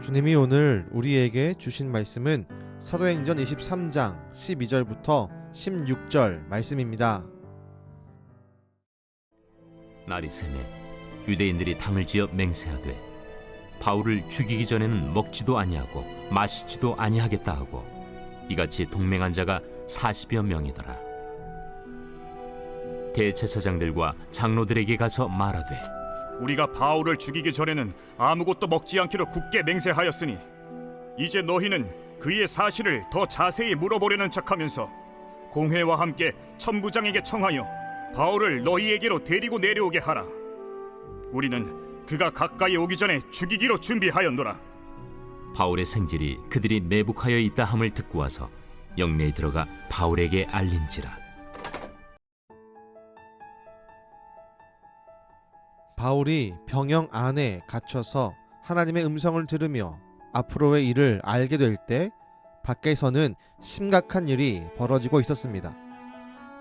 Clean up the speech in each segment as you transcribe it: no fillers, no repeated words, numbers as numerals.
주님이 오늘 우리에게 주신 말씀은 사도행전 23장 12절부터 16절 말씀입니다. 날이 새매 유대인들이 당을 지어 맹세하되 바울을 죽이기 전에는 먹지도 아니하고 마시지도 아니하겠다 하고 이같이 동맹한 자가 40여 명이더라. 대제사장들과 장로들에게 가서 말하되 우리가 바울을 죽이기 전에는 아무것도 먹지 않기로 굳게 맹세하였으니 이제 너희는 그의 사실을 더 자세히 물어보려는 척하면서 공회와 함께 천부장에게 청하여 바울을 너희에게로 데리고 내려오게 하라. 우리는 그가 가까이 오기 전에 죽이기로 준비하였노라. 바울의 생질이 그들이 매복하여 있다 함을 듣고 와서 영내에 들어가 바울에게 알린지라. 바울이 병영 안에 갇혀서 하나님의 음성을 들으며 앞으로의 일을 알게 될 때 밖에서는 심각한 일이 벌어지고 있었습니다.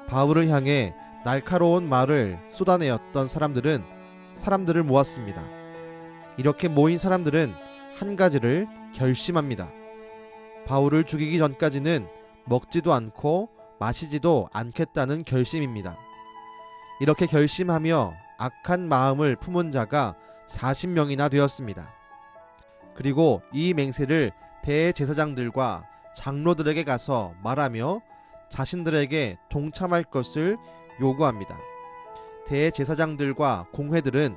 바울을 향해 날카로운 말을 쏟아내었던 사람들은 사람들을 모았습니다. 이렇게 모인 사람들은 한 가지를 결심합니다. 바울을 죽이기 전까지는 먹지도 않고 마시지도 않겠다는 결심입니다. 이렇게 결심하며 악한 마음을 품은 자가 40명이나 되었습니다. 그리고 이 맹세를 대제사장들과 장로들에게 가서 말하며 자신들에게 동참할 것을 요구합니다. 대제사장들과 공회들은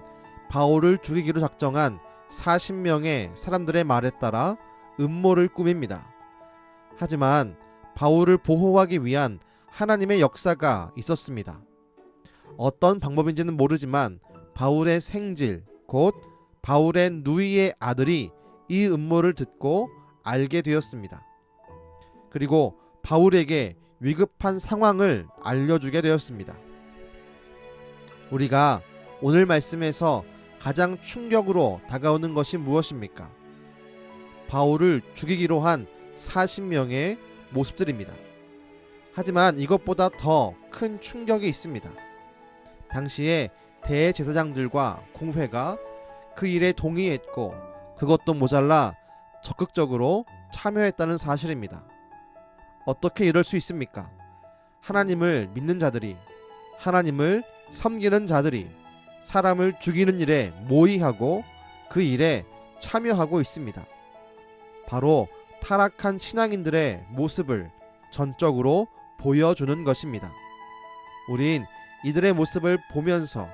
바울을 죽이기로 작정한 40명의 사람들의 말에 따라 음모를 꾸밉니다. 하지만 바울을 보호하기 위한 하나님의 역사가 있었습니다. 어떤 방법인지는 모르지만 바울의 생질, 곧 바울의 누이의 아들이 이 음모를 듣고 알게 되었습니다. 그리고 바울에게 위급한 상황을 알려주게 되었습니다. 우리가 오늘 말씀에서 가장 충격으로 다가오는 것이 무엇입니까? 바울을 죽이기로 한 40명의 모습들입니다. 하지만 이것보다 더 큰 충격이 있습니다. 당시에 대제사장들과 공회가 그 일에 동의했고 그것도 모자라 적극적으로 참여했다는 사실입니다. 어떻게 이럴 수 있습니까? 하나님을 믿는 자들이, 하나님을 섬기는 자들이 사람을 죽이는 일에 모의하고 그 일에 참여하고 있습니다. 바로 타락한 신앙인들의 모습을 전적으로 보여주는 것입니다. 우린 이들의 모습을 보면서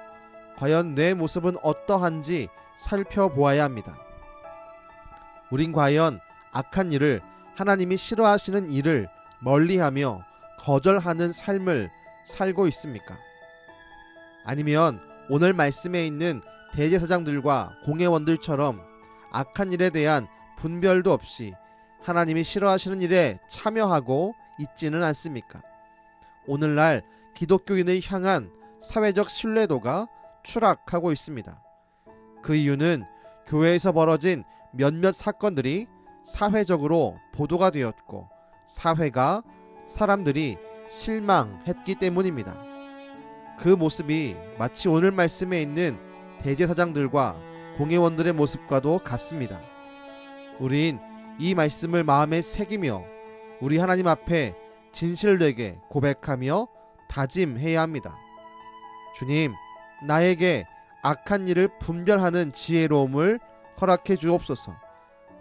과연 내 모습은 어떠한지 살펴보아야 합니다. 우린 과연 악한 일을, 하나님이 싫어하시는 일을 멀리하며 거절하는 삶을 살고 있습니까? 아니면 오늘 말씀에 있는 대제사장들과 공회원들처럼 악한 일에 대한 분별도 없이 하나님이 싫어하시는 일에 참여하고 있지는 않습니까? 오늘날 기독교인을 향한 사회적 신뢰도가 추락하고 있습니다. 그 이유는 교회에서 벌어진 몇몇 사건들이 사회적으로 보도가 되었고 사회가, 사람들이 실망했기 때문입니다. 그 모습이 마치 오늘 말씀에 있는 대제사장들과 공회원들의 모습과도 같습니다. 우린 이 말씀을 마음에 새기며 우리 하나님 앞에 진실되게 고백하며 다짐해야 합니다. 주님, 나에게 악한 일을 분별하는 지혜로움을 허락해 주옵소서.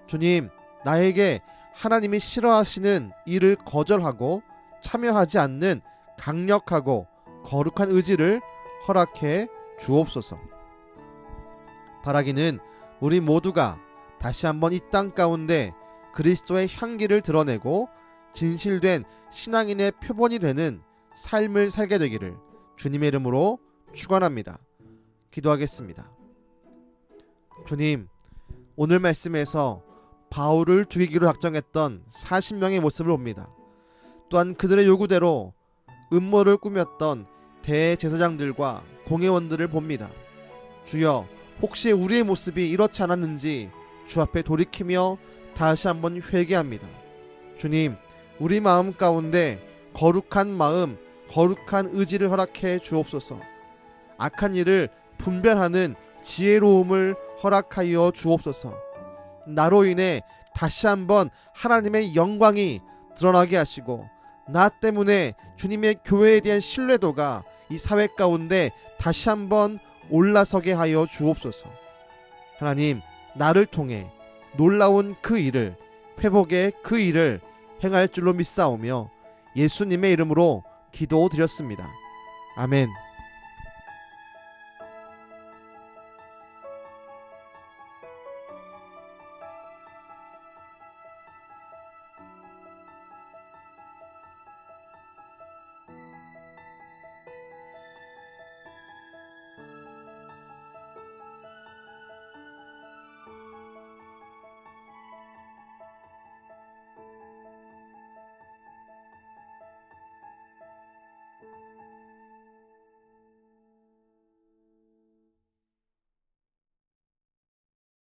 주님, 나에게 하나님이 싫어하시는 일을 거절하고 참여하지 않는 강력하고 거룩한 의지를 허락해 주옵소서. 바라기는 우리 모두가 다시 한번 이 땅 가운데 그리스도의 향기를 드러내고 진실된 신앙인의 표본이 되는 삶을 살게 되기를 주님의 이름으로 축원합니다. 기도하겠습니다. 주님, 오늘 말씀에서 바울을 죽이기로 작정했던 40명의 모습을 봅니다. 또한 그들의 요구대로 음모를 꾸몄던 대제사장들과 공회원들을 봅니다. 주여, 혹시 우리의 모습이 이렇지 않았는지 주 앞에 돌이키며 다시 한번 회개합니다. 주님, 우리 마음 가운데 거룩한 마음, 거룩한 의지를 허락해 주옵소서. 악한 일을 분별하는 지혜로움을 허락하여 주옵소서. 나로 인해 다시 한번 하나님의 영광이 드러나게 하시고, 나 때문에 주님의 교회에 대한 신뢰도가 이 사회 가운데 다시 한번 올라서게 하여 주옵소서. 하나님, 나를 통해 놀라운 그 일을, 회복의 그 일을 행할 줄로 믿사오며 예수님의 이름으로 기도드렸습니다. 아멘.